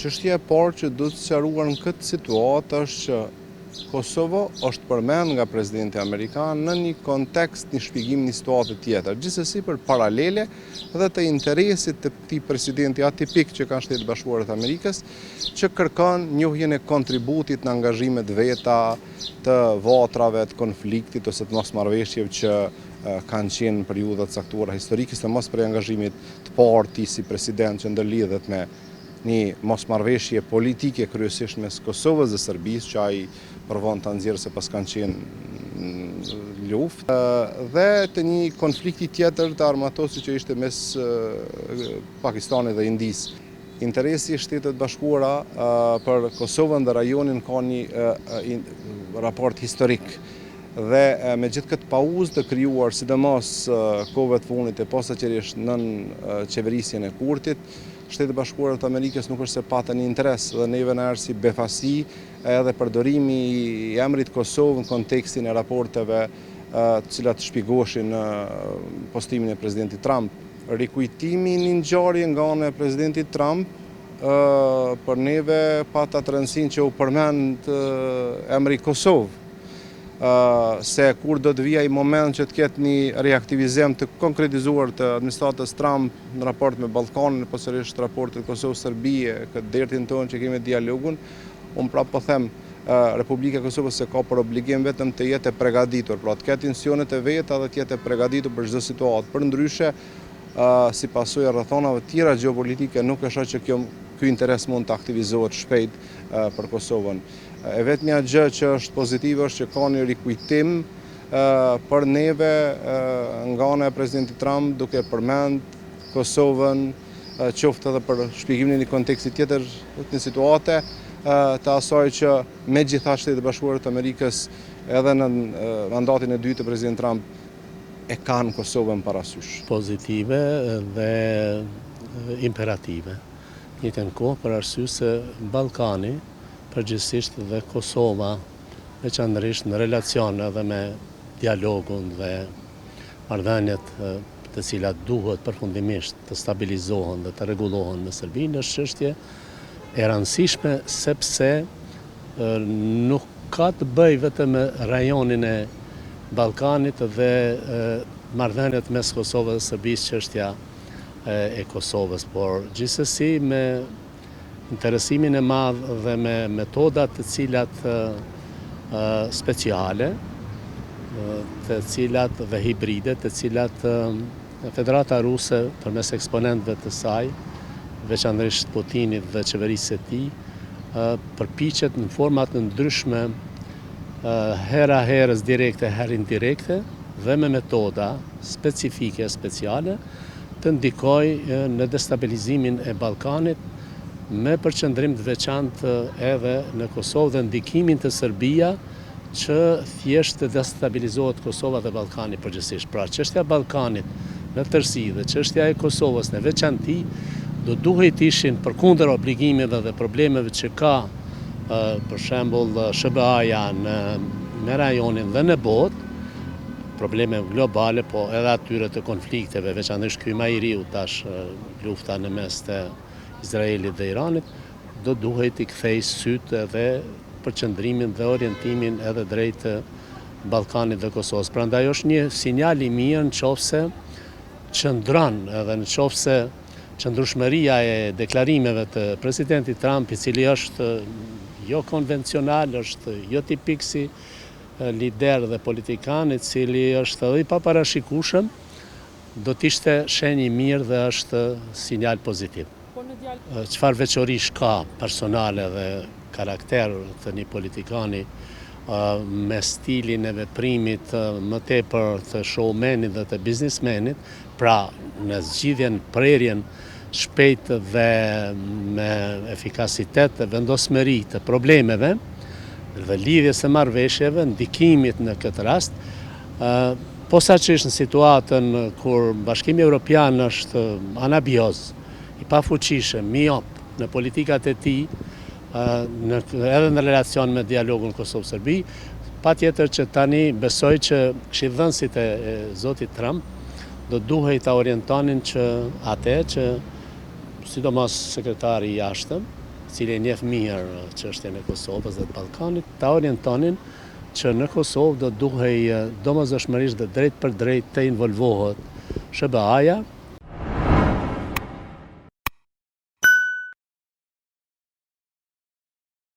Çështja e parë që duhet sqaruar në këtë situatë është që Kosova është përmend nga presidenti amerikan në një kontekst, një shpjegim, një situatë tjetër, gjithsesi për paralele dhe të interesit të këtij presidenti atipik që ka Shtetet Bashkuara të Amerikës, që kërkon njohjen e kontributit në angazhimet veta të votrave, të konfliktit ose të mosmarrëveshjeve që kanë qenë në periudha të caktuara historike, sidomos për angazhimit të parë ti si president që ndërlidhet me një mosmarrëveshje politike kryesisht mes Kosovës dhe Serbisë, që ai provon ta nxjerrë se pas kanë qenë luftë, dhe të një konflikti tjetër të armatosur që ishte mes Pakistanit dhe Indisë. Interesi i Shtetet Bashkuara për Kosovën dhe rajonin ka një raport historik. Dhe me gjithë këtë pauzë të krijuar sidomos kohëve të fundit e posaçërisht nën qeverisjen e Kurtit, Shtetet Bashkuara të Amerikës nuk është se patën interes dhe neve na erdhi si befasi edhe përdorimi i emrit Kosovë në kontekstin e raporteve të cilat shpjegoheshin në postimin e presidentit Trump. Rikujtimi i një ngjarje nga ana e presidentit Trump për neve pat atë rëndësinë që u përmend emri Kosovë. Se kur do të vijë ai moment që të ketë një reaktivizim të konkretizuar të administratës Trump në raport me Ballkanin, posaçërisht raportet Kosovë-Serbie, këtë dertin tonë që kemi dialogun, unë prapë po them, Republika e Kosovës se ka për obligim vetëm të jetë e përgatitur, pra të ketë intencionet e veta dhe të jetë e përgatitur për çdo situatë. Përndryshe, si pasojë e rrethonave tjera gjeopolitike, nuk është që ky interes mund të aktivizohet shpejt për Kosovën. E vetmja gjë që është pozitive është që ka një rikujtim për neve nga ana e presidentit Trump duke përmend Kosovën, qoftë edhe për shpjegimin e një konteksti tjetër të një situate të asaj që megjithatë Shtetet Bashkuara të Amerikës edhe në mandatin e dytë të presidentit Trump e kanë Kosovën parasysh. Pozitive dhe imperative. Në njëjtën kohë për arsye se Ballkani përgjithsisht dhe Kosova, veçanërisht në relacion edhe me dialogun dhe marrëdhëniet të cilat duhet përfundimisht të stabilizohen dhe të rregullohen me Serbinë, është çështje e rëndësishme sepse nuk ka të bëjë vetëm me rajonin e Ballkanit dhe marrëdhëniet mes Kosovës dhe Serbisë, çështja e Kosovës, por gjithsesi me interesimin e madh dhe me metodat të cilat speciale, të cilat dhe hibride, të cilat Federata Ruse përmes eksponentëve të saj, veçanërisht Putinit dhe qeverisë së tij, përpiqet në forma të ndryshme, hera herës direkte, herë indirekte, dhe me metoda specifike speciale të ndikojë në destabilizimin e Ballkanit, me përqendrim të veçantë edhe në Kosovë dhe ndikimin të Serbia që thjesht të destabilizohet Kosova dhe Ballkani përgjithsisht. Pra çështja e Ballkanit në tërësi dhe çështja e Kosovës në veçanti do duhet ishin përkundër obligimeve dhe problemeve që ka për shembull SBA-ja në rajonin dhe në botë, probleme globale, po edhe atyre të konflikteve, veçanërisht ky më i riu tash lufta në mes të Izraelit dhe Iranit, do duhet i kthej sytë edhe përqendrimin dhe orientimin edhe drejt Ballkanit dhe Kosovës. Prandaj është një sinjal i mirë nëse qëndron edhe nëse qëndrueshmëria e deklarimeve të presidentit Trump, i cili është jo konvencional, është jo tipik si lider dhe politikan, i cili është edhe i paparashikueshëm, do t'ishte shenjë i mirë dhe është sinjal pozitiv. Çfarë veçorish ka personale dhe karakter të një politikani me stilin e veprimit më tepër të showmenit dhe të biznismenit, pra në zgjidhjen, prerjen shpejt dhe me efikasitet dhe vendosmëri të problemeve dhe lidhjes së marrëveshjeve, ndikimit në këtë rast, posaçërisht në situatën kur Bashkimi Evropian është anabioz, i pafuqishëm, miop në politikat e tij, edhe në relacion me dialogun Kosovë-Serbi, patjetër që tani besoj që këshillëdhënësit e zotit Trump do duhet ta orientonin që atë që sidomos sekretari i jashtëm, cili e njeh mirë çështjen e Kosovës dhe të Ballkanit, ta orientonin që në Kosovë do duhej domosdoshmërisht dhe drejt për drejt të involvohet SBA-ja